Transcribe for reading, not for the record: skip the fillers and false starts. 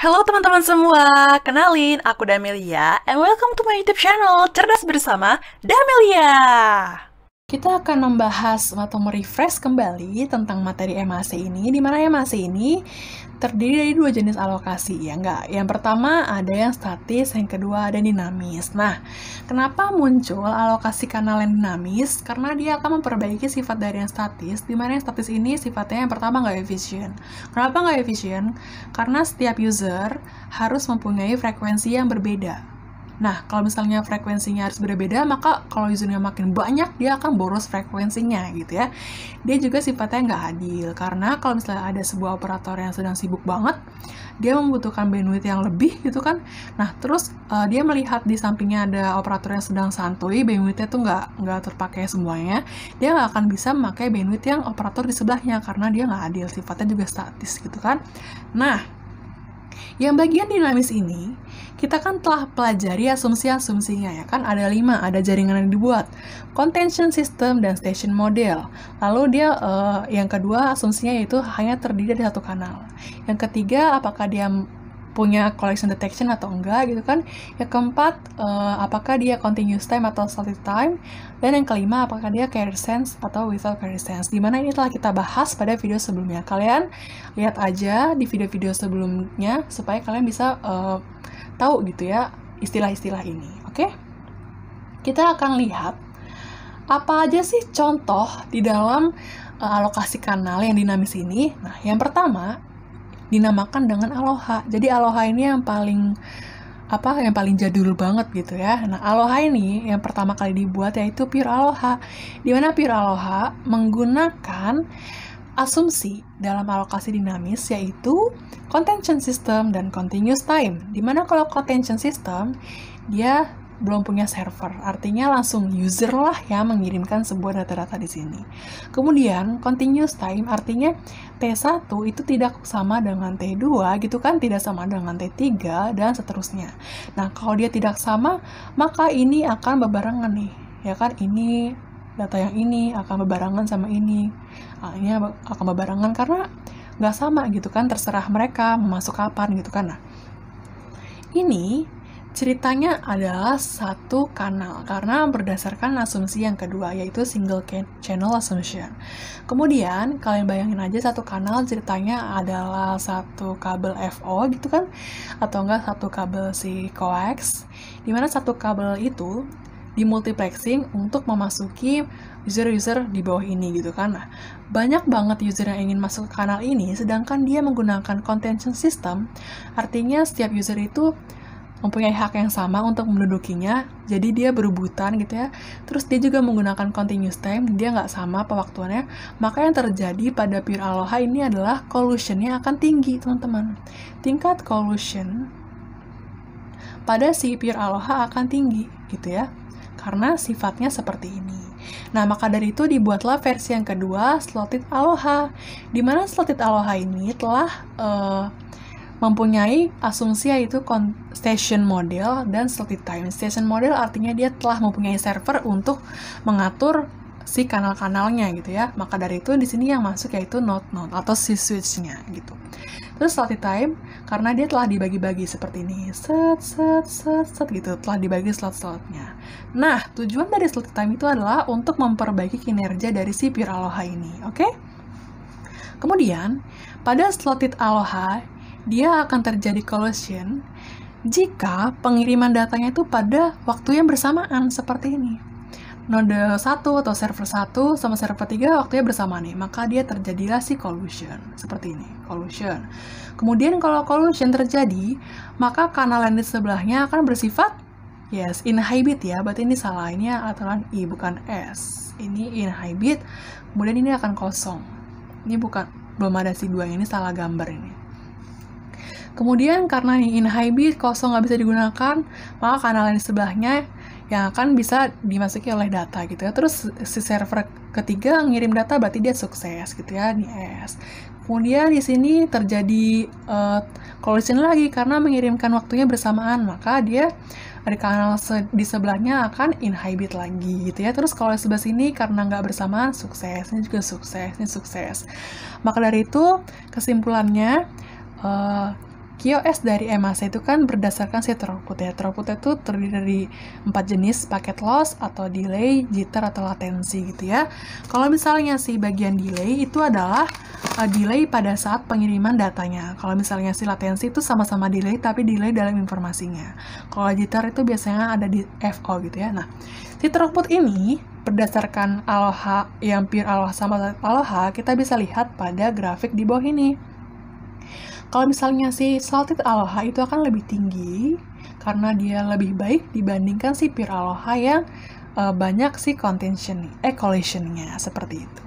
Halo teman-teman semua, kenalin aku Damelia and welcome to my YouTube channel Cerdas Bersama Damelia. Kita akan membahas atau merefresh kembali tentang materi MAC ini, di mana MAC ini terdiri dari dua jenis alokasi, ya enggak? Yang pertama ada yang statis, yang kedua ada dinamis. Nah, kenapa muncul alokasi kanal yang dinamis? Karena dia akan memperbaiki sifat dari yang statis, di mana yang statis ini sifatnya yang pertama nggak efisien. Kenapa nggak efisien? Karena setiap user harus mempunyai frekuensi yang berbeda. Nah, kalau misalnya frekuensinya harus berbeda, maka kalau usernya makin banyak, dia akan boros frekuensinya, gitu ya. Dia juga sifatnya nggak adil, karena kalau misalnya ada sebuah operator yang sedang sibuk banget, dia membutuhkan bandwidth yang lebih, gitu kan. Nah, terus dia melihat di sampingnya ada operator yang sedang santuy, bandwidthnya tuh nggak terpakai semuanya, dia nggak akan bisa memakai bandwidth yang operator di sebelahnya, karena dia nggak adil, sifatnya juga statis, gitu kan. Nah, yang bagian dinamis ini, kita kan telah pelajari asumsi-asumsinya ya kan, ada 5, ada jaringan yang dibuat, contention system dan station model. Lalu dia yang kedua asumsinya yaitu hanya terdiri dari satu kanal. Yang ketiga, apakah dia punya collision detection atau enggak gitu kan. Yang keempat, apakah dia continuous time atau static time. Dan yang kelima, apakah dia carrier sense atau without carrier sense. Dimana ini telah kita bahas pada video sebelumnya. Kalian lihat aja di video-video sebelumnya supaya kalian bisa tahu gitu ya istilah-istilah ini. Oke? Kita akan lihat apa aja sih contoh di dalam alokasi kanal yang dinamis ini. Nah, yang pertama dinamakan dengan Aloha. Jadi Aloha ini yang paling jadul banget gitu ya. Nah, Aloha ini yang pertama kali dibuat yaitu Pure Aloha. Di mana Pure Aloha menggunakan asumsi dalam alokasi dinamis yaitu contention system dan continuous time. Di mana kalau contention system dia belum punya server, artinya langsung user lah yang mengirimkan sebuah data-data di sini. Kemudian continuous time artinya T1 itu tidak sama dengan T2 gitu kan, tidak sama dengan T3 dan seterusnya. Nah, kalau dia tidak sama, maka ini akan berbarengan nih, ya kan, ini data yang ini akan berbarengan sama ini. Nah, ini akan berbarengan karena nggak sama gitu kan, terserah mereka mau masuk kapan gitu kan. Nah, ini ceritanya adalah satu kanal karena berdasarkan asumsi yang kedua yaitu single channel assumption. Kemudian kalian bayangin aja satu kanal ceritanya adalah satu kabel FO gitu kan, atau enggak satu kabel si coax, dimana satu kabel itu dimultiplexing untuk memasuki user-user di bawah ini gitu kan. Nah, banyak banget user yang ingin masuk ke kanal ini sedangkan dia menggunakan contention system, artinya setiap user itu mempunyai hak yang sama untuk mendudukinya, jadi dia berebutan gitu ya. Terus dia juga menggunakan continuous time, dia nggak sama pewaktuannya. Maka yang terjadi pada Pure Aloha ini adalah collusion-nya akan tinggi, teman-teman. Tingkat collusion pada si Pure Aloha akan tinggi gitu ya, karena sifatnya seperti ini. Nah, maka dari itu dibuatlah versi yang kedua, Slotted Aloha, di mana Slotted Aloha ini telah mempunyai asumsi yaitu station model dan slotted time. Station model artinya dia telah mempunyai server untuk mengatur si kanal-kanalnya gitu ya. Maka dari itu di sini yang masuk yaitu node-node atau si switch-nya gitu. Terus slotted time karena dia telah dibagi-bagi seperti ini. Set gitu, telah dibagi slot-slotnya. Nah, tujuan dari slotted time itu adalah untuk memperbaiki kinerja dari si Pure Aloha ini, oke? Kemudian, pada slotted Aloha dia akan terjadi collision jika pengiriman datanya itu pada waktu yang bersamaan seperti ini. Node 1 atau server 1 sama server 3 waktunya bersamaan nih, maka dia terjadilah si collision seperti ini, collision. Kemudian kalau collision terjadi, maka kanal yang di sebelahnya akan bersifat inhibit ya, berarti ini salah, ini aturan I bukan S. Ini inhibit, kemudian ini akan kosong. Ini belum ada si 2, ini salah gambar ini. Kemudian karena ini inhibit, kosong nggak bisa digunakan, maka kanal yang di sebelahnya yang akan bisa dimasuki oleh data gitu ya. Terus si server ketiga ngirim data berarti dia sukses gitu ya, di S. Kemudian di sini terjadi collision lagi karena mengirimkan waktunya bersamaan, maka dia dari kanal di sebelahnya akan inhibit lagi gitu ya. Terus kalau di sebelah sini karena nggak bersamaan, sukses, ini juga sukses, ini sukses. Maka dari itu kesimpulannya QoS dari MAC itu kan berdasarkan si throughput ya. Throughput itu terdiri dari 4 jenis, packet loss, atau delay, jitter, atau latensi gitu ya. Kalau misalnya si bagian delay itu adalah delay pada saat pengiriman datanya. Kalau misalnya si latensi itu sama-sama delay, tapi delay dalam informasinya. Kalau jitter itu biasanya ada di FO gitu ya. Nah, si throughput ini berdasarkan Aloha, yang pure Aloha sama Aloha, kita bisa lihat pada grafik di bawah ini. Kalau misalnya si salted Aloha itu akan lebih tinggi karena dia lebih baik dibandingkan si pure Aloha yang banyak si collision-nya seperti itu.